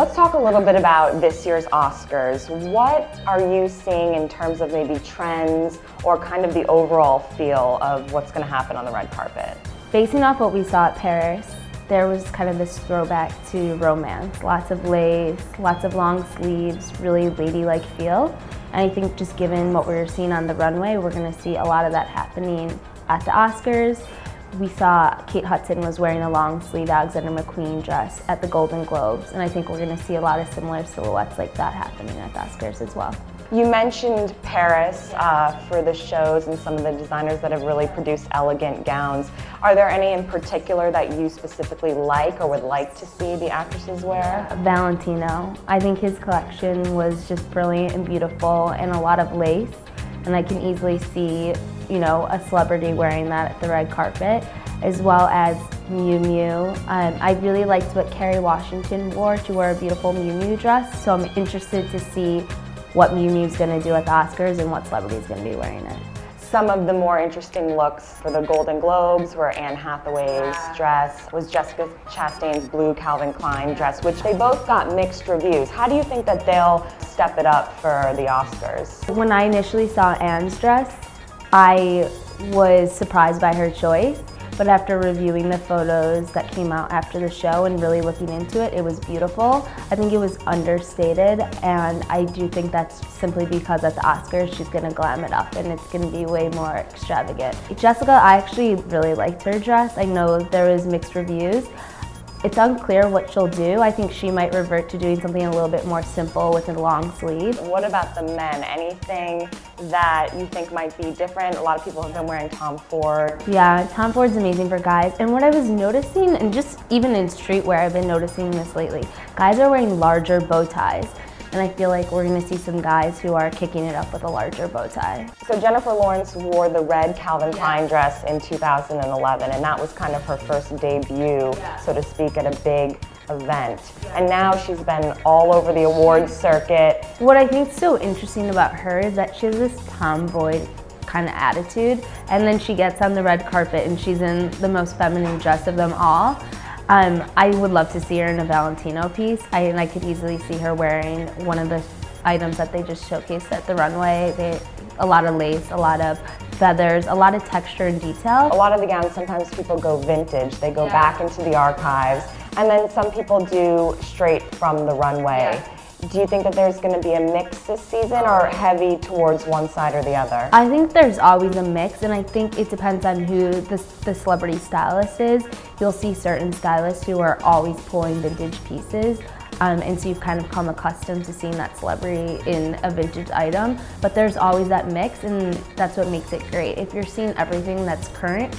Let's talk a little bit about this year's Oscars. What are you seeing in terms of maybe trends or kind of the overall feel of what's going to happen on the red carpet? Basing off what we saw at Paris, there was kind of this throwback to romance. Lots of lace, lots of long sleeves, really ladylike feel. And I think just given what we were seeing on the runway, we're going to see a lot of that happening at the Oscars. We saw Kate Hudson was wearing a long sleeve Alexander McQueen dress at the Golden Globes, and I think we're going to see a lot of similar silhouettes like that happening at the Oscars as well. You mentioned Paris for the shows and some of the designers that have really produced elegant gowns. Are there any in particular that you specifically like or would like to see the actresses wear? Valentino. I think his collection was just brilliant and beautiful and a lot of lace, and I can easily see, you know, a celebrity wearing that at the red carpet, as well as Miu Miu. I really liked what Kerry Washington wore. She wore a beautiful Miu Miu dress, so I'm interested to see what Miu Miu's going to do at the Oscars and what celebrity's going to be wearing it. Some of the more interesting looks for the Golden Globes were Anne Hathaway's dress, was Jessica Chastain's blue Calvin Klein dress, which they both got mixed reviews. How do you think that they'll step it up for the Oscars? When I initially saw Anne's dress, I was surprised by her choice, but after reviewing the photos that came out after the show and really looking into it, it was beautiful. I think it was understated, and I do think that's simply because at the Oscars she's gonna glam it up and it's gonna be way more extravagant. Jessica, I actually really liked her dress. I know there was mixed reviews. It's unclear what she'll do. I think she might revert to doing something a little bit more simple with a long sleeve. What about the men? Anything that you think might be different? A lot of people have been wearing Tom Ford. Yeah, Tom Ford's amazing for guys. And what I was noticing, and just even in streetwear, I've been noticing this lately, guys are wearing larger bow ties. And I feel like we're gonna see some guys who are kicking it up with a larger bow tie. So Jennifer Lawrence wore the red Calvin Klein dress in 2011, and that was kind of her first debut, so to speak, at a big event. And now she's been all over the awards circuit. What I think is so interesting about her is that she has this tomboy kind of attitude, and then she gets on the red carpet and she's in the most feminine dress of them all. I would love to see her in a Valentino piece. I could easily see her wearing one of the items that they just showcased at the runway. A lot of lace, a lot of feathers, a lot of texture and detail. A lot of the gowns, sometimes people go vintage. They go back into the archives, and then some people do straight from the runway. Do you think that there's going to be a mix this season, or heavy towards one side or the other? I think there's always a mix, and I think it depends on who the celebrity stylist is. You'll see certain stylists who are always pulling vintage pieces, and so you've kind of come accustomed to seeing that celebrity in a vintage item, but there's always that mix, and that's what makes it great. If you're seeing everything that's current,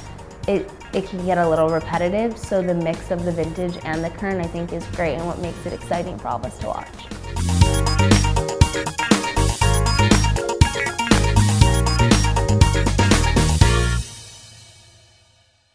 it can get a little repetitive, so the mix of the vintage and the current I think is great and what makes it exciting for all of us to watch.